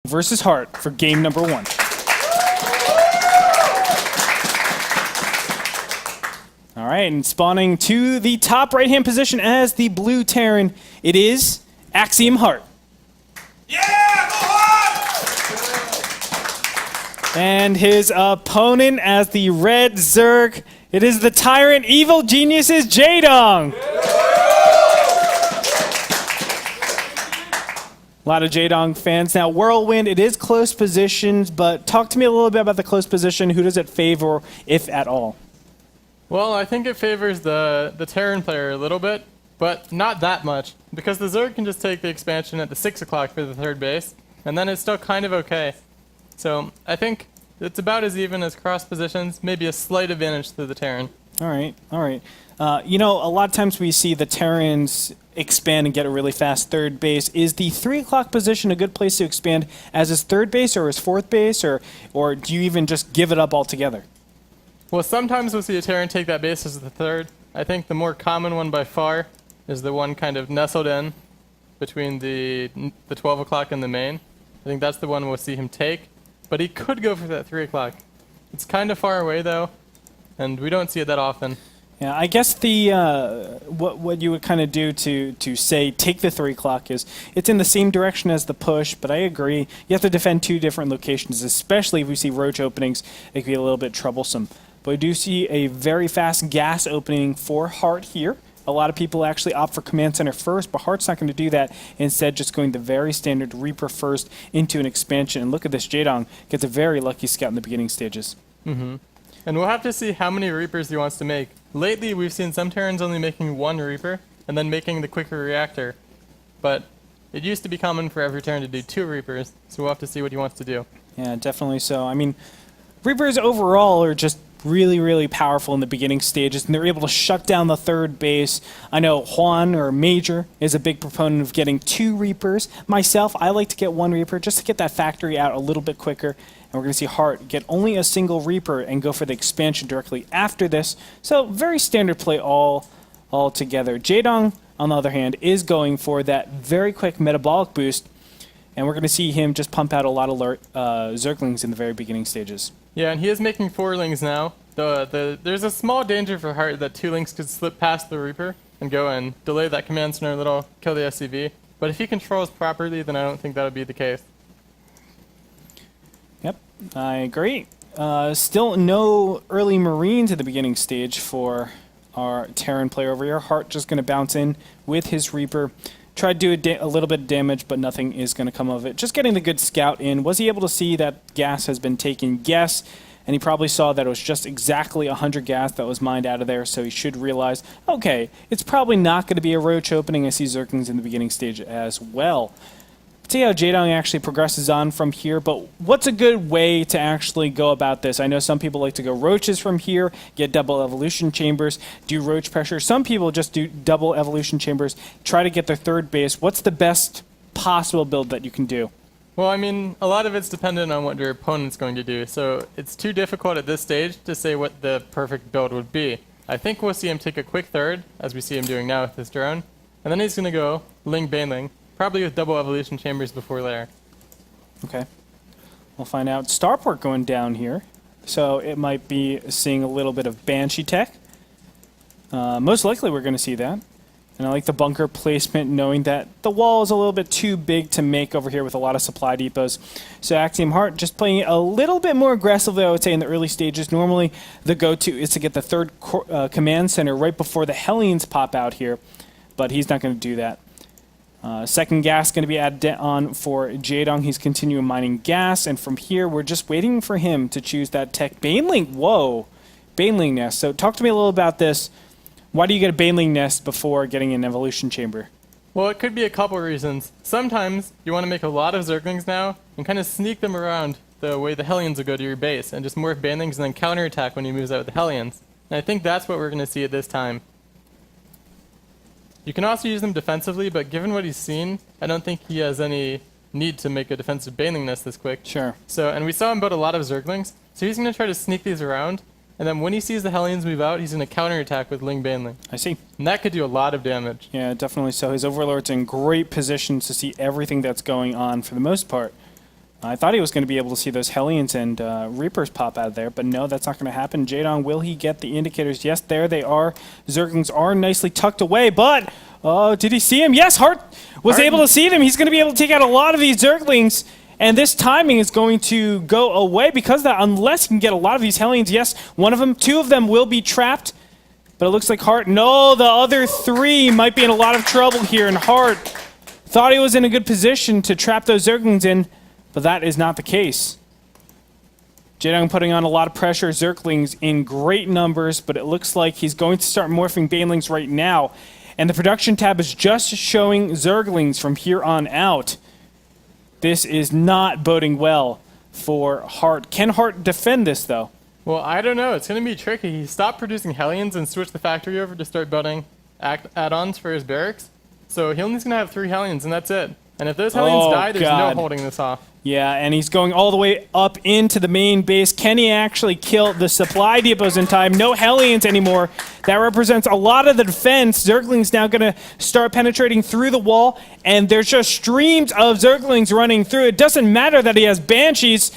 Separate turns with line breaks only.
versus Hart for game number 1. All right, and spawning to the top right-hand position as the blue Terran, it is Axiom Hart.
Yeah, go Hart!
And his opponent as the red Zerg, it is the Tyrant Evil Geniuses Jaedong. A lot of Jaedong fans. Now, Whirlwind, it is close positions, but talk to me a little bit about the close position. Who does it favor, if at all?
Well, I think it favors the Terran player a little bit, but not that much, because the Zerg can just take the expansion at the 6 o'clock for the third base, and then it's still kind of okay. So I think it's about as even as cross positions, maybe a slight advantage to the Terran.
All right, all right. You know, a lot of times we see the Terrans expand and get a really fast third base. Is the 3 o'clock position a good place to expand as his third base or his fourth base, or do you even just give it up altogether?
Well, sometimes we'll see a Terran take that base as the third. I think the more common one by far is the one kind of nestled in between the 12 o'clock and the main. I think that's the one we'll see him take, but he could go for that 3 o'clock. It's kind of far away though, and we don't see it that often.
Yeah, I guess the what you would kind of do to say take the 3 o'clock is it's in the same direction as the push, but I agree you have to defend 2 different locations, especially if we see roach openings. It can be a little bit troublesome. But we do see a very fast gas opening for Hart here. A lot of people actually opt for Command Center first, but Hart's not going to do that. Instead, just going the very standard Reaper first into an expansion. And look at this, Jaedong gets a very lucky scout in the beginning stages.
Mm-hmm. And we'll have to see how many Reapers he wants to make. Lately, we've seen some Terrans only making 1 Reaper, and then making the quicker reactor. But it used to be common for every Terran to do 2 Reapers, so we'll have to see what he wants to do.
Yeah, definitely so. I mean, Reapers overall are just really, really powerful in the beginning stages, and they're able to shut down the third base. I know Juan, or Major, is a big proponent of getting 2 Reapers. Myself, I like to get 1 Reaper just to get that factory out a little bit quicker. And we're going to see Hart get only a single Reaper and go for the expansion directly after this. So very standard play all together. Jaedong, on the other hand, is going for that very quick metabolic boost, and we're going to see him just pump out a lot of Zerglings in the very beginning stages.
Yeah, and he is making 4 Lings now. There's a small danger for Hart that 2 Lings could slip past the Reaper and go and delay that command center a little, kill the SCV. But if he controls properly, then I don't think that would be the case.
Yep, I agree. Still no early Marines at the beginning stage for our Terran player over here. Hart just going to bounce in with his Reaper. Try to do a little bit of damage, but nothing is going to come of it. Just getting the good scout in. Was he able to see that gas has been taken? Yes. And he probably saw that it was just exactly 100 gas that was mined out of there, so he should realize, okay, it's probably not going to be a roach opening. I see Zerglings in the beginning stage as well. See how Jaedong actually progresses on from here, but what's a good way to actually go about this? I know some people like to go roaches from here, get double evolution chambers, do roach pressure. Some people just do double evolution chambers, try to get their third base. What's the best possible build that you can do?
Well, I mean, a lot of it's dependent on what your opponent's going to do, so it's too difficult at this stage to say what the perfect build would be. I think we'll see him take a quick third, as we see him doing now with this drone, and then he's going to go Ling Baneling. Probably with double evolution chambers before there.
Okay. We'll find out. Starport going down here. So it might be seeing a little bit of Banshee tech. Most likely we're going to see that. And I like the bunker placement, knowing that the wall is a little bit too big to make over here with a lot of supply depots. So Axiom Hart just playing it a little bit more aggressively, I would say, in the early stages. Normally the go-to is to get the third command center right before the Hellions pop out here. But he's not going to do that. Second gas going to be added on for Jaedong. He's continuing mining gas, and from here we're just waiting for him to choose that tech. Baneling, whoa, Baneling nest. So talk to me a little about this. Why do you get a Baneling nest before getting an evolution chamber?
Well, it could be a couple reasons. Sometimes you want to make a lot of Zerglings now and kind of sneak them around the way the Hellions will go to your base, and just morph Banelings and then counterattack when he moves out with the Hellions. And I think that's what we're going to see at this time. You can also use them defensively, but given what he's seen, I don't think he has any need to make a defensive Baneling nest this quick.
Sure.
So, and we saw him build a lot of Zerglings, so he's going to try to sneak these around, and then when he sees the Hellions move out, he's going to counterattack with Ling Baneling.
I see.
And that could do a lot of damage.
Yeah, definitely so. His Overlord's in great position to see everything that's going on for the most part. I thought he was going to be able to see those Hellions and Reapers pop out of there, but no, that's not going to happen. Jaedong, will he get the indicators? Yes, there they are. Zerglings are nicely tucked away, but did he see him? Yes, Hart was able to see them. He's going to be able to take out a lot of these Zerglings, and this timing is going to go away because of that, unless he can get a lot of these Hellions. Yes, two of them will be trapped, but it looks like Hart, no, the other 3 might be in a lot of trouble here, and Hart thought he was in a good position to trap those Zerglings in, but that is not the case. Jaedong putting on a lot of pressure. Zerglings in great numbers, but it looks like he's going to start morphing Banelings right now. And the production tab is just showing Zerglings from here on out. This is not boding well for Hart. Can Hart defend this, though?
Well, I don't know. It's going to be tricky. He stopped producing Hellions and switched the factory over to start building add-ons for his barracks. So he's only going to have 3 Hellions, and that's it. And if those Hellions die, there's no holding this off.
Yeah, and he's going all the way up into the main base. Can he actually kill the supply depots in time? No Hellions anymore. That represents a lot of the defense. Zergling's now going to start penetrating through the wall, and there's just streams of Zerglings running through. It doesn't matter that he has Banshees.